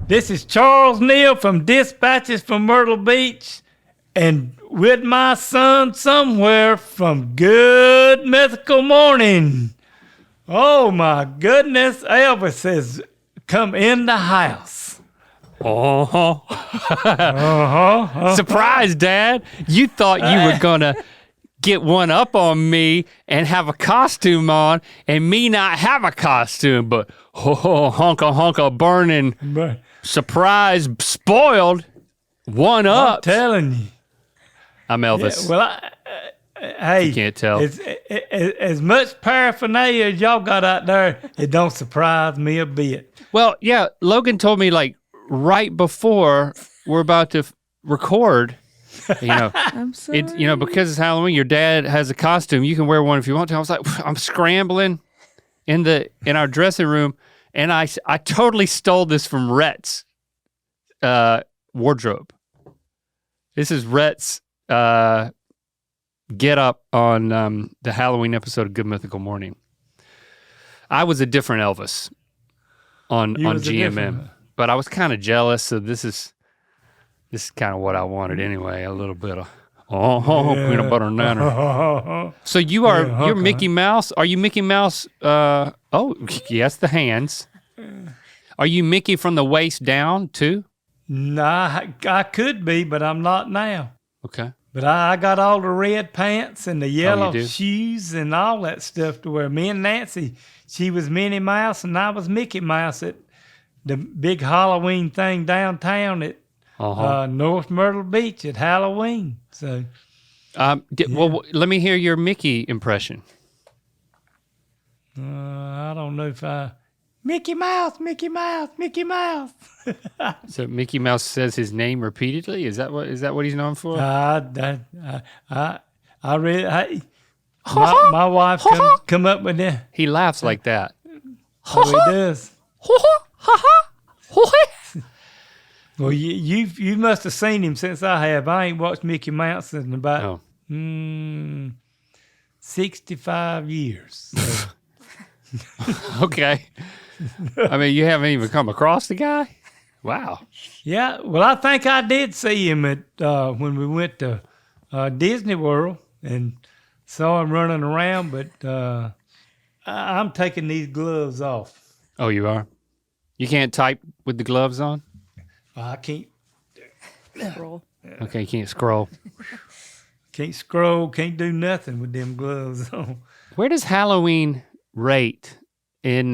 This is Charles Neal from Dispatches from Myrtle Beach, and with my son somewhere from Good Mythical Morning. Oh my goodness, Elvis has come in the house. Surprise, Dad. You thought you were going to get one up on me and have a costume on and me not have a costume, but honka burning, surprise, spoiled, one up. I'm telling you. I'm Elvis. Yeah, well, hey, you can't tell. As much paraphernalia as y'all got out there, it don't surprise me a bit. Well, yeah, Logan told me like right before we're about to record, I'm sorry. because it's Halloween, your dad has a costume. You can wear one if you want to. I was like, I'm scrambling in our dressing room, and I totally stole this from Rhett's wardrobe. This is Rhett's get up on the Halloween episode of Good Mythical Morning. I was a different Elvis on GMM, but I was kind of jealous. So this is kind of what I wanted anyway. A little bit of peanut butter and nanner. So you're Mickey Mouse. Are you Mickey Mouse? Oh yes, the hands. Are you Mickey from the waist down too? Nah, I could be, but I'm not now. Okay. But I got all the red pants and the yellow do? shoes and all that stuff to wear. Me and Nancy, she was Minnie Mouse and I was Mickey Mouse at the big Halloween thing downtown at North Myrtle Beach at Halloween. So, well, let me hear your Mickey impression. I don't know if Mickey Mouse, Mickey Mouse, Mickey Mouse. So Mickey Mouse says his name repeatedly. Is that what he's known for? My wife come up with that. He laughs like that. Oh, he does. Well, you must have seen him since I have. I ain't watched Mickey Mouse in about 65 years. So. Okay. I mean, you haven't even come across the guy? Wow. Yeah, well, I think I did see him at when we went to Disney World and saw him running around, but I'm taking these gloves off. Oh, you are? You can't type with the gloves on? I can't. Scroll. Okay, you can't scroll. Can't scroll, can't do nothing with them gloves on. Where does Halloween rate in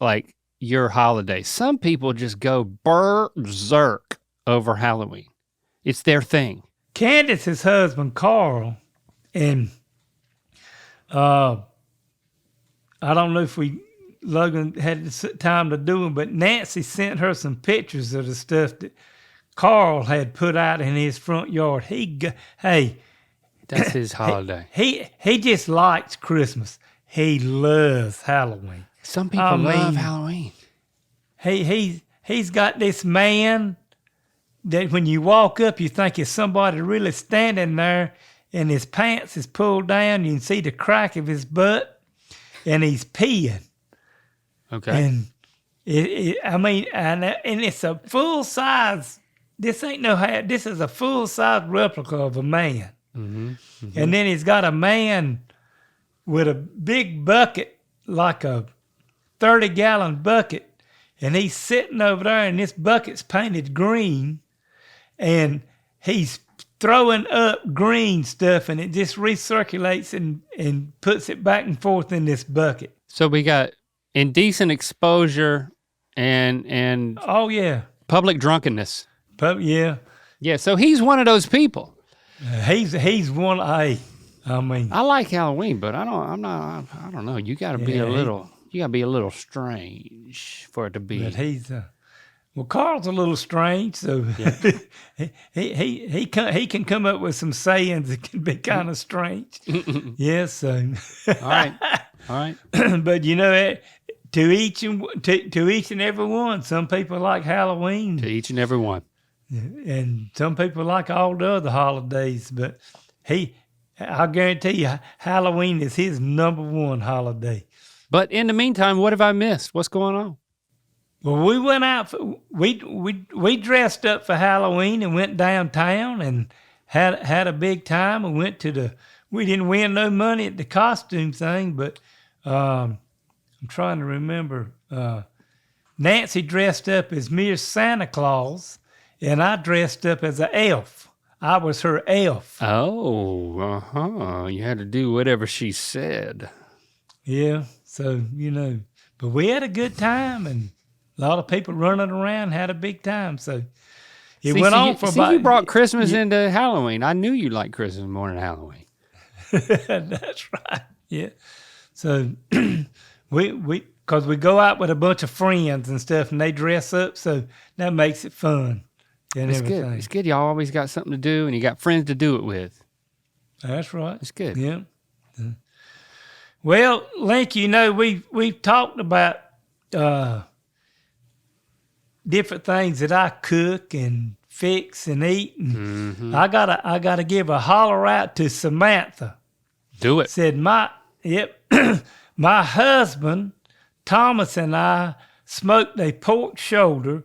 like your holiday? Some people just go berserk over Halloween. It's their thing. Candace's husband, Carl, and I don't know if Logan had the time to do them, but Nancy sent her some pictures of the stuff that Carl had put out in his front yard. That's his holiday. He just likes Christmas. He loves Halloween. Some people love Halloween. He's got this man that when you walk up, you think it's somebody really standing there, and his pants is pulled down. You can see the crack of his butt, and he's peeing. Okay. And and it's a full size. This ain't no hat. This is a full size replica of a man. Mm-hmm, mm-hmm. And then he's got a man with a big bucket, like a 30-gallon bucket, and he's sitting over there, and this bucket's painted green, and he's throwing up green stuff, and it just recirculates and puts it back and forth in this bucket. So we got indecent exposure and oh yeah, public drunkenness. Yeah. Yeah, so he's one of those people. He's one. I like Halloween, but I don't know. You got to be a little strange for it to be. But he's Carl's a little strange, so yeah. he can come up with some sayings that can be kind of strange. Yes. All right. But to each and every one, some people like Halloween. To each and every one. And some people like all the other holidays, but I guarantee you, Halloween is his number one holiday. But in the meantime, what have I missed? What's going on? Well, we went out. We dressed up for Halloween and went downtown and had a big time. We went to we didn't win no money at the costume thing, but I'm trying to remember. Nancy dressed up as mere Santa Claus, and I dressed up as an elf. I was her elf. Oh, You had to do whatever she said. Yeah, so, but we had a good time, and a lot of people running around had a big time. So it went on for about... you brought Christmas into Halloween. I knew you liked Christmas more than Halloween. That's right, yeah. So because we go out with a bunch of friends and stuff, and they dress up, so that makes it fun. It's good. It's good. Y'all always got something to do, and you got friends to do it with. That's right. It's good. Yeah. Well, Link, we've talked about different things that I cook and fix and eat, and I gotta give a holler out to Samantha. Do it. Said my husband Thomas and I smoked a pork shoulder.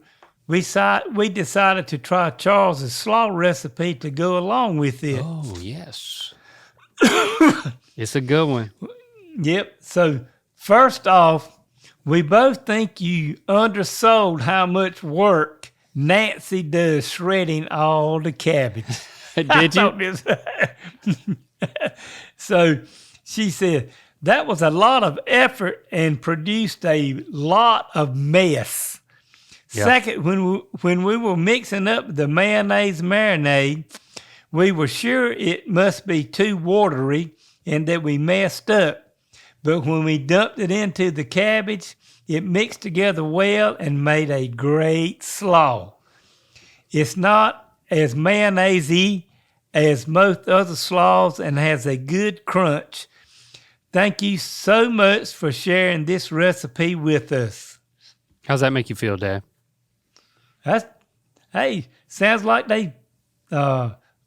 We decided to try Charles's slaw recipe to go along with it. Oh, yes. It's a good one. Yep. So first off, we both think you undersold how much work Nancy does shredding all the cabbage. Did you? So she said, that was a lot of effort and produced a lot of mess. Yeah. Second, when we were mixing up the mayonnaise marinade, we were sure it must be too watery and that we messed up. But when we dumped it into the cabbage, it mixed together well and made a great slaw. It's not as mayonnaise-y as most other slaws and has a good crunch. Thank you so much for sharing this recipe with us. How's that make you feel, Dad? Sounds like they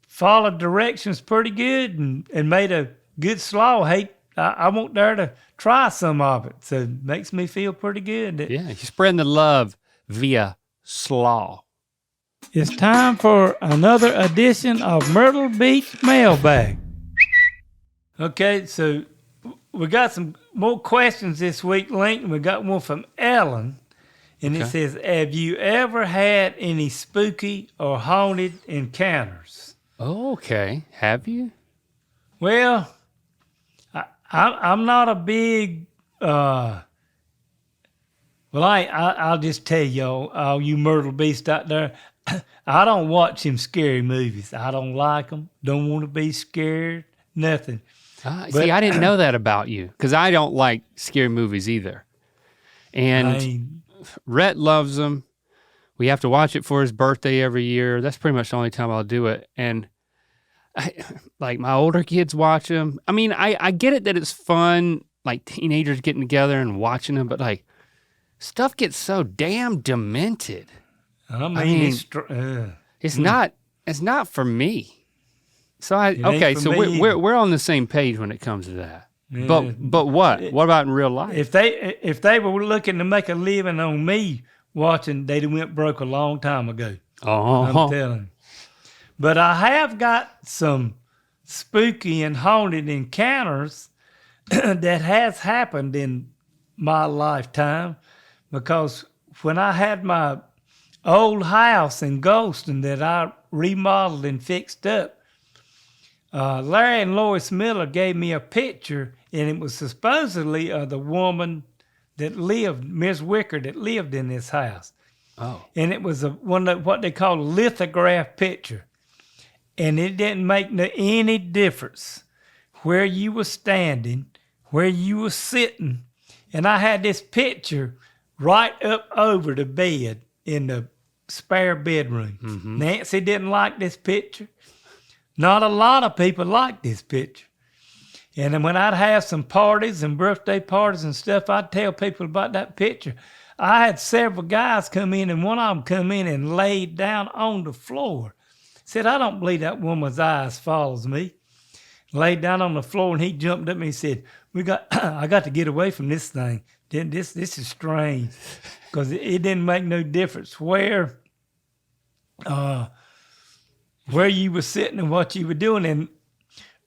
followed directions pretty good and made a good slaw. Hey, I want there to try some of it. So it makes me feel pretty good. Yeah, you're spreading the love via slaw. It's time for another edition of Myrtle Beach Mailbag. Okay, so we got some more questions this week, Link. We got one from Ellen. And It says, have you ever had any spooky or haunted encounters? Okay. Have you? Well, I'm not a big... I'll just tell y'all, all you Myrtle Beasts out there, I don't watch them scary movies. I don't like them. Don't want to be scared. Nothing. See, I didn't know that about you because I don't like scary movies either. And Rhett loves them. We have to watch it for his birthday every year. That's pretty much the only time I'll do it. And my older kids watch them. I mean, I get it that it's fun, like teenagers getting together and watching them, but stuff gets so damn demented. It's not for me. So we're on the same page when it comes to that. Yeah. But what? What about in real life? If they were looking to make a living on me watching, they'd have went broke a long time ago. I'm telling you. But I have got some spooky and haunted encounters that has happened in my lifetime, because when I had my old house in Golston that I remodeled and fixed up, Larry and Lois Miller gave me a picture, and it was supposedly of the woman that lived, Miss Wicker, that lived in this house. Oh. And it was what they call a lithograph picture. And it didn't make any difference where you were standing, where you were sitting. And I had this picture right up over the bed in the spare bedroom. Mm-hmm. Nancy didn't like this picture. Not a lot of people like this picture. And then when I'd have some parties and birthday parties and stuff, I'd tell people about that picture. I had several guys come in, and one of them come in and laid down on the floor. Said, I don't believe that woman's eyes follows me. Laid down on the floor, and he jumped up and he said, I got to get away from this thing. then this is strange because it didn't make no difference where you were sitting and what you were doing. And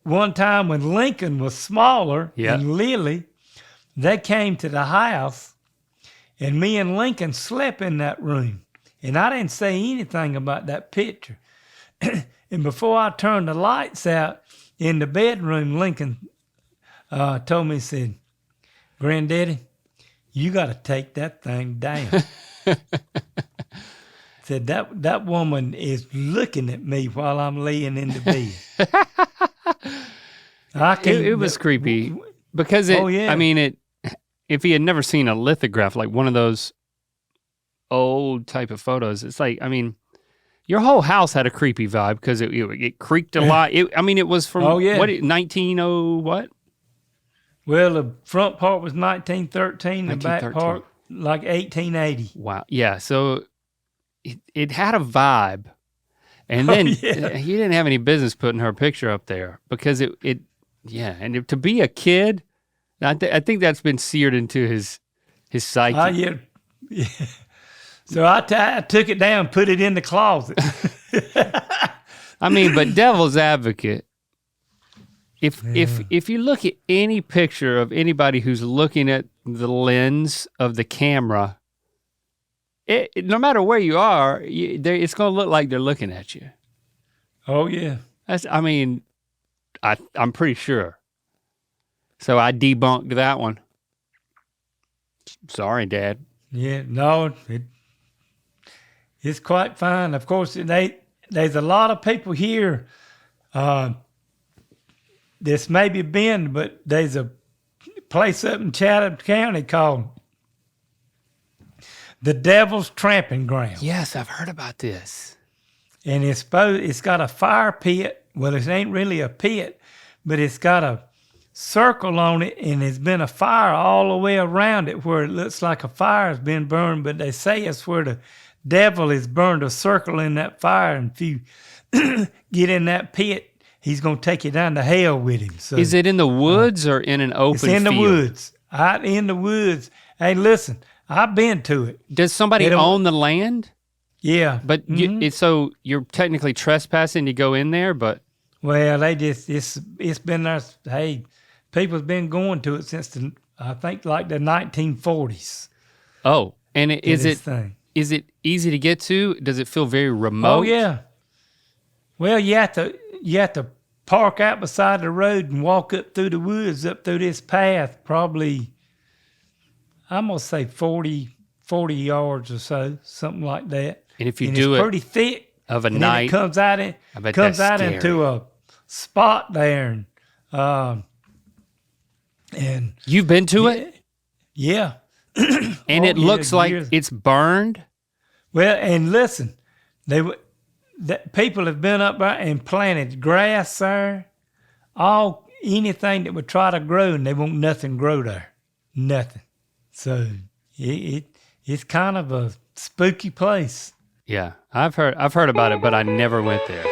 one time when Lincoln was smaller and Lily, they came to the house, and me and Lincoln slept in that room. And I didn't say anything about that picture. And before I turned the lights out in the bedroom, Lincoln told me, he said, "Granddaddy, you got to take that thing down." Said that woman is looking at me while I'm laying in the bed. It was creepy because I mean, if he had never seen a lithograph, like one of those old type of photos, it's like, I mean, your whole house had a creepy vibe because it creaked a lot. It was from 1900 what? Well, the front part was 1913, the back part like 1880. Wow. Yeah. So it had a vibe. And then he didn't have any business putting her picture up there because and to be a kid, I think that's been seared into his psyche. Yeah. So I took it down, put it in the closet. I mean, but devil's advocate, if you look at any picture of anybody who's looking at the lens of the camera, no matter where you are, it's going to look like they're looking at you. Oh, yeah. I'm pretty sure. So I debunked that one. Sorry, Dad. Yeah, no, it's quite fine. Of course, there's a lot of people here. This may be Bend, but there's a place up in Chatham County called the Devil's Tramping Ground. Yes, I've heard about this. And it's got a fire pit. Well, it ain't really a pit, but it's got a circle on it, and there's been a fire all the way around it where it looks like a fire has been burned, but they say it's where the devil has burned a circle in that fire, and if you get in that pit, he's going to take you down to hell with him. So, is it in the woods or in an open field? It's in the woods. Out in the woods. Hey, listen, I've been to it. Does somebody own the land? Yeah. But so you're technically trespassing to go in there, but... Well, it's been there. Hey, people's been going to it since I think like the 1940s. Oh, and is it easy to get to? Does it feel very remote? Oh yeah. Well, you have to park out beside the road and walk up through the woods, up through this path, probably I'm gonna say 40 yards or so, something like that. And if you do it's pretty thick of a night, it comes out into a spot there, and you've been to it? Yeah. And it looks like it's burned? Well, and listen, people have been up there and planted grass there, anything that would try to grow, and they won't nothing grow there. Nothing. So it's kind of a spooky place. Yeah, I've heard about it, but I never went there.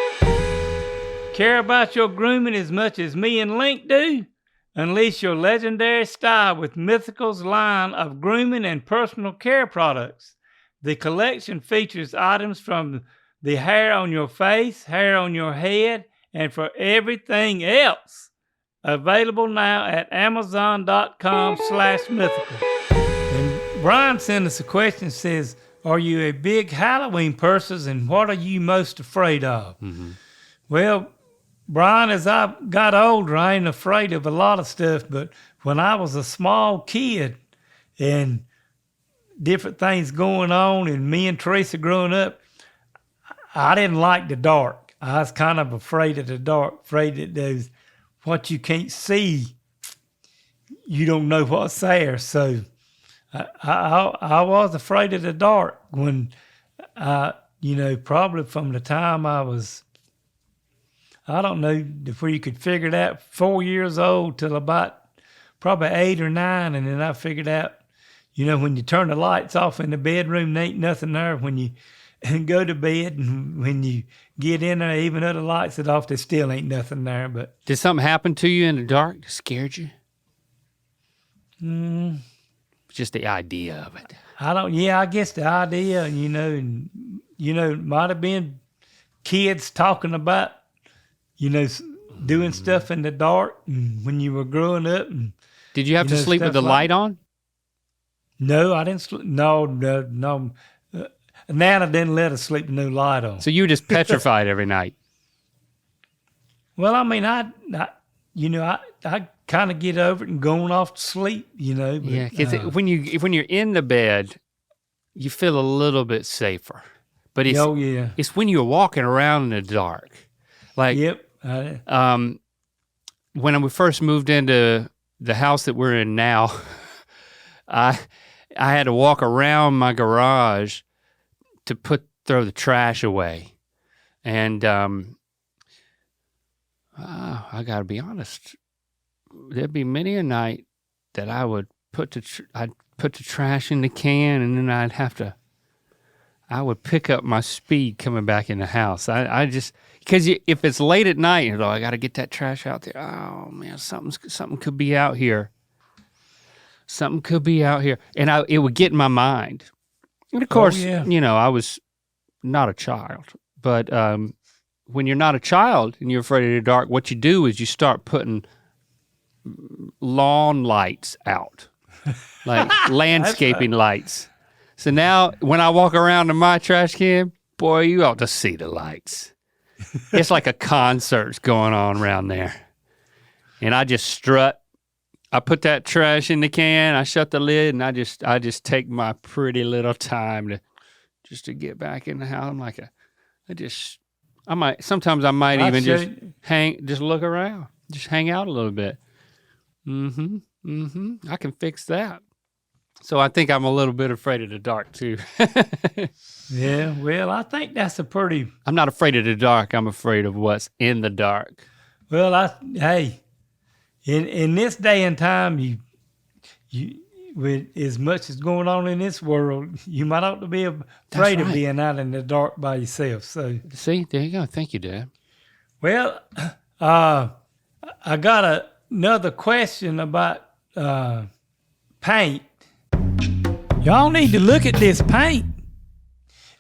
Care about your grooming as much as me and Link do? Unleash your legendary style with Mythical's line of grooming and personal care products. The collection features items from the hair on your face, hair on your head, and for everything else. Available now at Amazon.com/mythical. And Brian sent us a question, says, are you a big Halloween person, and what are you most afraid of? Mm-hmm. Well, Brian, as I got older, I ain't afraid of a lot of stuff, but when I was a small kid and different things going on, and me and Teresa growing up, I didn't like the dark. I was kind of afraid of the dark, afraid that there's what you can't see, you don't know what's there. So I was afraid of the dark when, probably from the time I was, I don't know, before you could figure it out, 4 years old till about probably 8 or 9. And then I figured out, when you turn the lights off in the bedroom, there ain't nothing there. When you go to bed and when you get in there, even though the lights are off, there still ain't nothing there. But did something happen to you in the dark that scared you? Just the idea of it. I guess the idea, might have been kids talking about, doing stuff in the dark when you were growing up. And, did you have to sleep with the light on? No, I didn't sleep. No. Nana didn't let us sleep with no light on. So you were just petrified every night? Well, I mean, I kind of get over it and going off to sleep, But, yeah, because when you're in the bed, you feel a little bit safer. But it's when you're walking around in the dark. Like, yep. When we first moved into the house that we're in now, I had to walk around my garage to throw the trash away, and I got to be honest. There'd be many a night that I would put the trash in the can, and then I would pick up my speed coming back in the house. I just, because if it's late at night, I got to get that trash out there. Oh man, something could be out here. Something could be out here, and it would get in my mind. And of course, I was not a child, but when you're not a child and you're afraid of the dark, what you do is you start putting lawn lights out, like landscaping lights. So now when I walk around in my trash can, boy, you ought to see the lights. It's like a concert's going on around there. And I just strut. I put that trash in the can, I shut the lid, and I just take my pretty little time to get back in the house. I'm like sometimes I might even just look around, just hang out a little bit. I can fix that. So I think I'm a little bit afraid of the dark too. Yeah, well, I think that's I'm not afraid of the dark. I'm afraid of what's in the dark. Well, in this day and time, you with as much as going on in this world, you might ought to be afraid of being out in the dark by yourself. So see, there you go. Thank you, Dad. Well, I got another question about paint. Y'all need to look at this paint.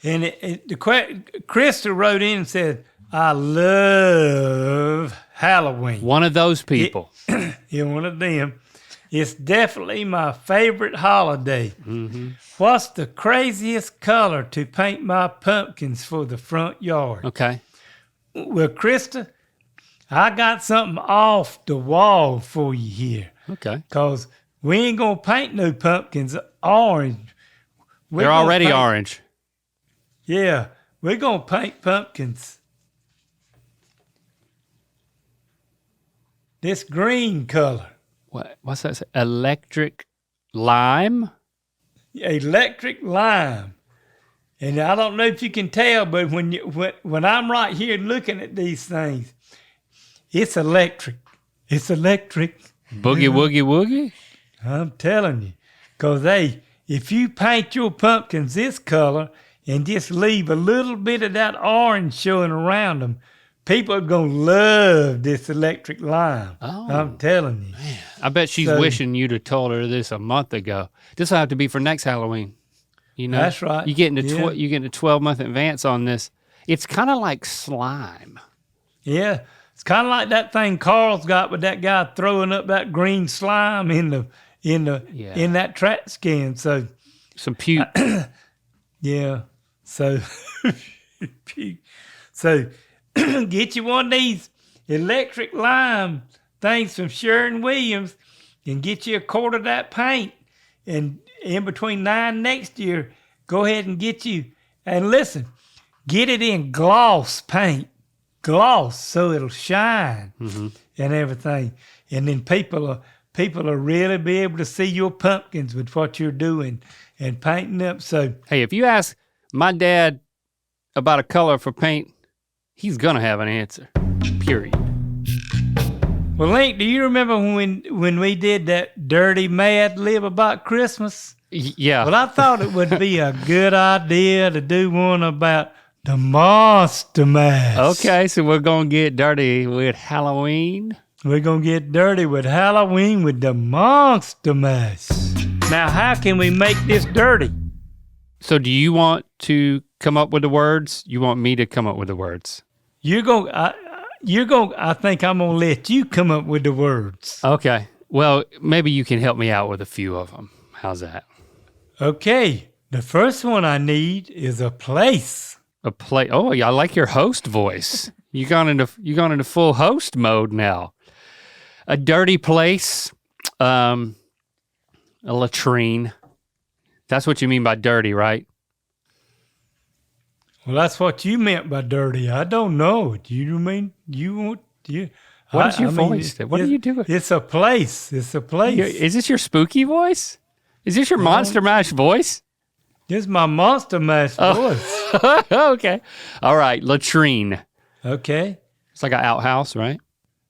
And Krista wrote in and said, I love Halloween. One of those people. Yeah, one of them. It's definitely my favorite holiday. Mm-hmm. What's the craziest color to paint my pumpkins for the front yard? Okay. Well, Krista, I got something off the wall for you here. Okay. Because we ain't going to paint no pumpkins orange. They're already orange. Yeah, we're going to paint pumpkins this green color. What's that? Electric lime? Electric lime. And I don't know if you can tell, but when I'm right here looking at these things, it's electric. It's electric. Boogie, woogie, woogie? I'm telling you. Because, if you paint your pumpkins this color and just leave a little bit of that orange showing around them, people are going to love this electric lime. Oh, I'm telling you. Man, I bet she's wishing you'd have told her this a month ago. This will have to be for next Halloween. That's right. You get into you get a 12-month advance on this. It's kind of like slime. Yeah. It's kind of like that thing Carl's got with that guy throwing up that green slime in that trash can. So some puke. Yeah. So get you one of these electric lime things from Sherwin-Williams and get you a quart of that paint. And in between now and next year, go ahead and get you, and listen, get it in gloss paint. Gloss, so it'll shine and everything. And then people will really be able to see your pumpkins with what you're doing and painting up. So hey, if you ask my dad about a color for paint, he's gonna have an answer. Period. Well, Link, do you remember when we did that dirty Mad Lib about Christmas? Yeah. Well, I thought it would be a good idea to do one about the Monster Mash. Okay, so we're gonna get dirty with Halloween. We're gonna get dirty with Halloween with the Monster Mash. Now, how can we make this dirty? So do you want to come up with the words? You want me to come up with the words? I think I'm gonna let you come up with the words. Okay. Well, maybe you can help me out with a few of them. How's that? Okay. The first one I need is a place. A place. Oh, yeah, I like your host voice. You gone into full host mode now. A dirty place. A latrine. That's what you mean by dirty, right? Well, that's what you meant by dirty. I don't know. Do you mean you want you? What is your voice? What are you doing? It's a place. It's a place. Is this your spooky voice? Is this your Monster Mash voice? This is my Monster Mash voice. Okay. All right. Latrine. Okay. It's like an outhouse, right?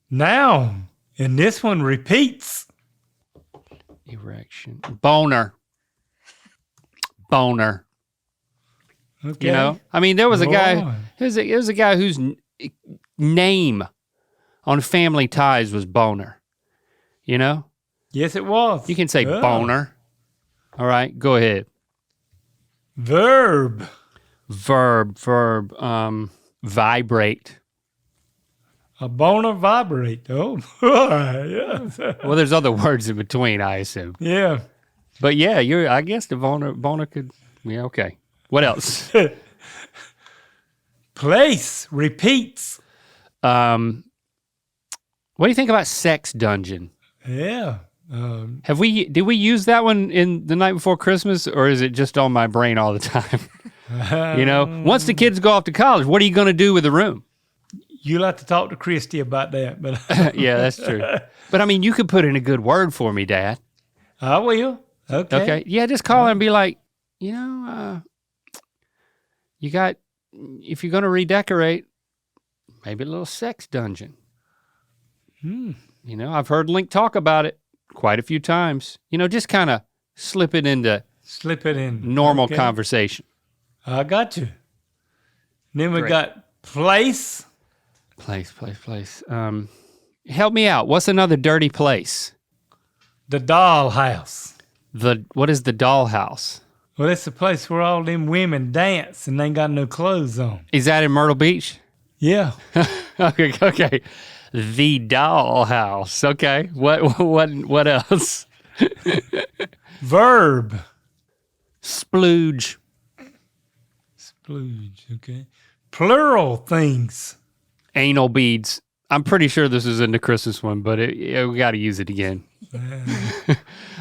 Now, and this one repeats. Erection. Boner. Okay. You know? I mean, there was a guy. There was a guy whose name on Family Ties was Boner. You know? Yes, it was. You can say boner. All right. Go ahead. Verb. Vibrate. A boner vibrate. Oh, yes. Well, there's other words in between, I assume. Yeah. But yeah, I guess the boner could. Yeah. Okay. What else? Place repeats. What do you think about sex dungeon? Yeah. Did we use that one in The Night Before Christmas, or is it just on my brain all the time? You know, once the kids go off to college, what are you going to do with the room? You'll have to talk to Christy about that. But yeah, that's true. But I mean, you could put in a good word for me, Dad. I will. Okay. Okay. Yeah, just call her and be like, you know, if you're going to redecorate, maybe a little sex dungeon. You know, I've heard Link talk about it quite a few times. You know, just kind of slip it in normal conversation. I got you. Then we Great. got place. Place. Help me out. What's another dirty place? The dollhouse. What is the dollhouse? Well, it's the place where all them women dance and they ain't got no clothes on. Is that in Myrtle Beach? Yeah. Okay. The dollhouse. Okay. What else? Verb. Splooge. Okay. Plural things. Anal beads. I'm pretty sure this is in the Christmas one, but we got to use it again.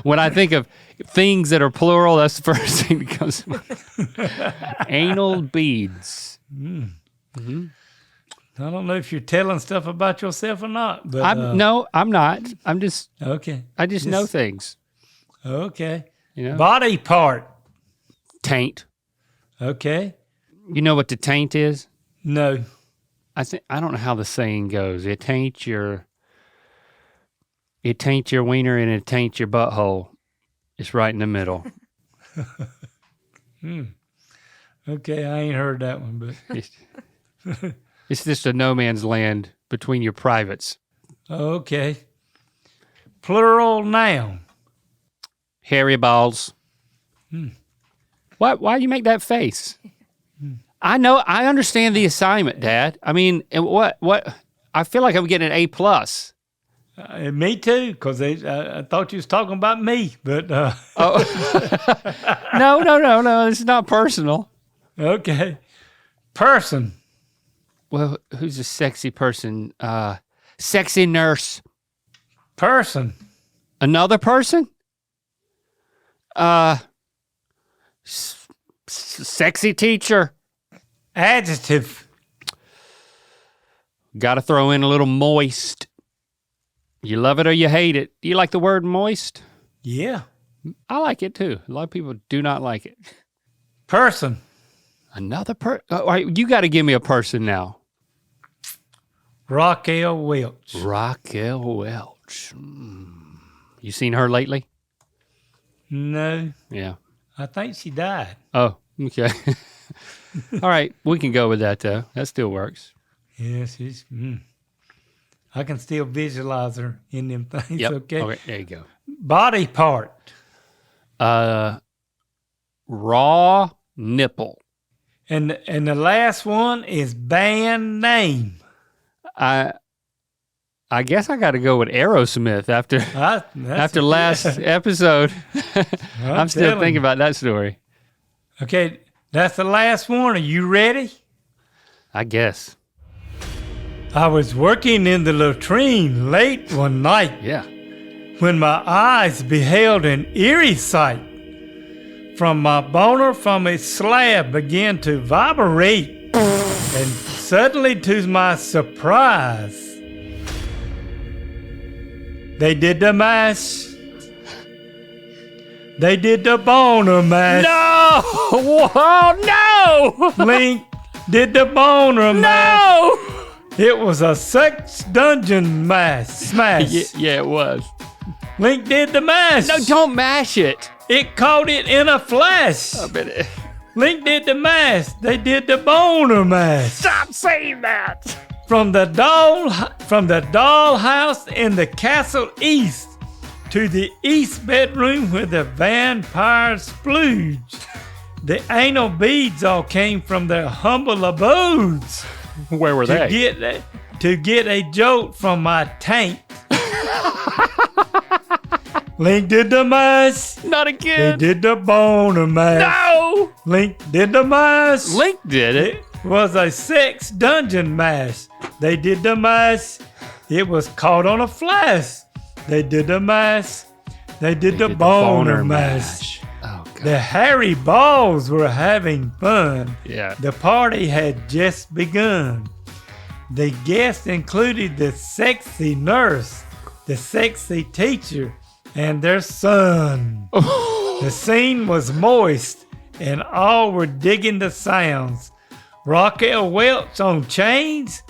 When I think of things that are plural, that's the first thing that comes to mind. Anal beads. Mm-hmm. I don't know if you're telling stuff about yourself or not, but no, I'm not. I'm just okay. I just know things. Okay. You know? Body part. Taint. Okay. You know what the taint is? No. I don't know how the saying goes. It taints your wiener and it taints your butthole. It's right in the middle. Okay, I ain't heard that one, but it's just a no man's land between your privates. Okay. Plural noun. Hairy balls. Why you make that face? I know. I understand the assignment, Dad. I mean, what? I feel like I'm getting an A+. Me too, because I thought you was talking about me, but No. It's not personal. Okay. Person. Well, who's a sexy person? Sexy nurse. Person. Another person? Sexy teacher. Adjective. Got to throw in a little moist. You love it or you hate it. Do you like the word moist? Yeah. I like it too. A lot of people do not like it. Person. Another person? You got to give me a person now. Raquel Welch. Raquel Welch. You seen her lately? No. Yeah. I think she died. Oh, okay. All right. We can go with that, though. That still works. Yeah, she's... I can still visualize her in them things. Yep. Okay. Okay, there you go. Body part. Raw nipple. And the last one is band name. I guess I got to go with Aerosmith after last episode. I'm still thinking about that story. Okay, that's the last one. Are you ready? I guess. I was working in the latrine late one night. Yeah. When my eyes beheld an eerie sight. From my boner from its slab began to vibrate, and suddenly to my surprise, they did the mash. They did the boner mash. No! Whoa, no! Link did the boner mash. No! It was a sex dungeon smash. Yeah, it was. Link did the mash. No, don't mash it. It caught it in a flash. I bet it. Link did the mash. They did the boner mash. Stop saying that. From the dollhouse in the castle east to the east bedroom where the vampires splooged. The anal beads all came from their humble abodes. Where were they? To get a jolt from my tank. Link did the mash. Not again. They did the boner mash. No. Link did the mash. Link did it. It was a sex dungeon mash. They did the mash. It was caught on a flash. They did the mash. They did the boner mash. Oh, God. The hairy balls were having fun. Yeah. The party had just begun. The guests included the sexy nurse, the sexy teacher, and their son. The scene was moist, and all were digging the sounds. Raquel Welch on chains,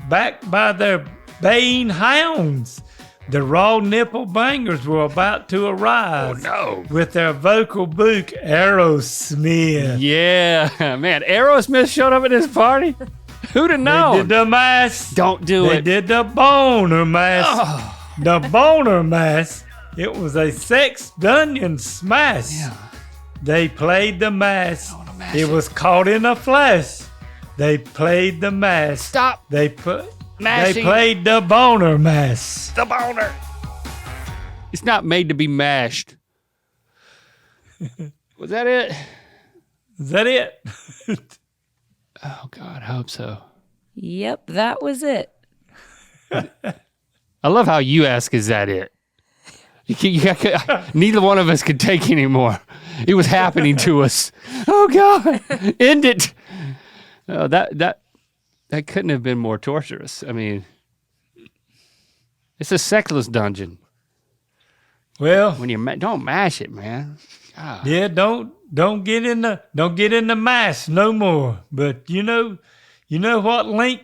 backed by their baying hounds. The raw nipple bangers were about to arrive. Oh, no. With their vocal book, Aerosmith. Yeah, man. Aerosmith showed up at this party? Who'd have known? They did the mash. Don't do They it. did the boner mash. Oh. The boner mash. It was a sex dungeon smash. Yeah. They played the mash. wanna mash It it. was caught in a flash. They played the mash. Stop They mashing played the boner mash. the boner. It's not made to be mashed. Was that it? Is that it? Oh, God, I hope so. Yep, that was it. I love how you ask, is that it? Neither one of us could take anymore. It was happening to us. Oh, God, end it. Oh, that couldn't have been more torturous. I mean, it's a sexless dungeon. Well, When you don't mash it, man. God. yeah, don't get in the mash no more. But you know what, Link?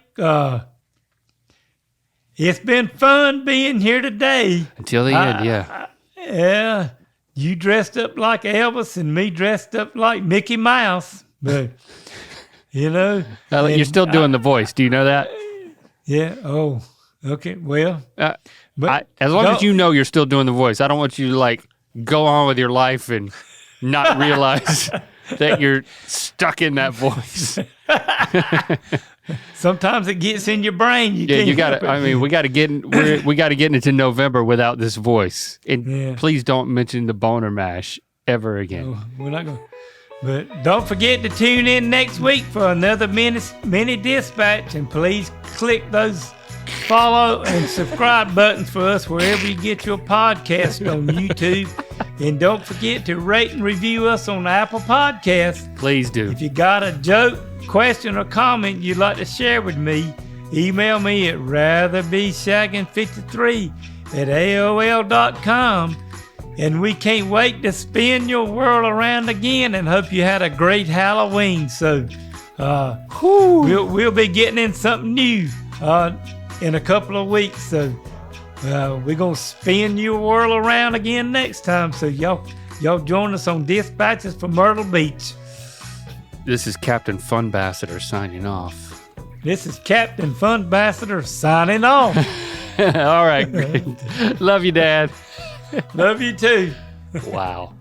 It's been fun being here today. Until the end, yeah. Yeah, you dressed up like Elvis and me dressed up like Mickey Mouse. But You're still doing the voice. Do you know that? Yeah. Oh, okay. Well, but As long as you know you're still doing the voice, I don't want you to go on with your life and not realize that you're stuck in that voice. sometimes it gets in your brain. Yeah, you got to. I mean, we got to get into November without this voice. And please don't mention the boner mash ever again. We're not going. But don't forget to tune in next week for another mini dispatch, and please click those follow and subscribe buttons for us wherever you get your podcast on YouTube. And don't forget to rate and review us on Apple Podcasts. Please do. If you got a joke, question, or comment you'd like to share with me, email me at ratherbeshagging53@aol.com. And we can't wait to spin your world around again, and hope you had a great Halloween. So we'll be getting in something new in a couple of weeks. So we're going to spin your world around again next time. So y'all join us on Dispatches from Myrtle Beach. This is Captain Funbassador signing off. This is Captain Funbassador signing off. All right, great. Love you, Dad. Love you too. Wow.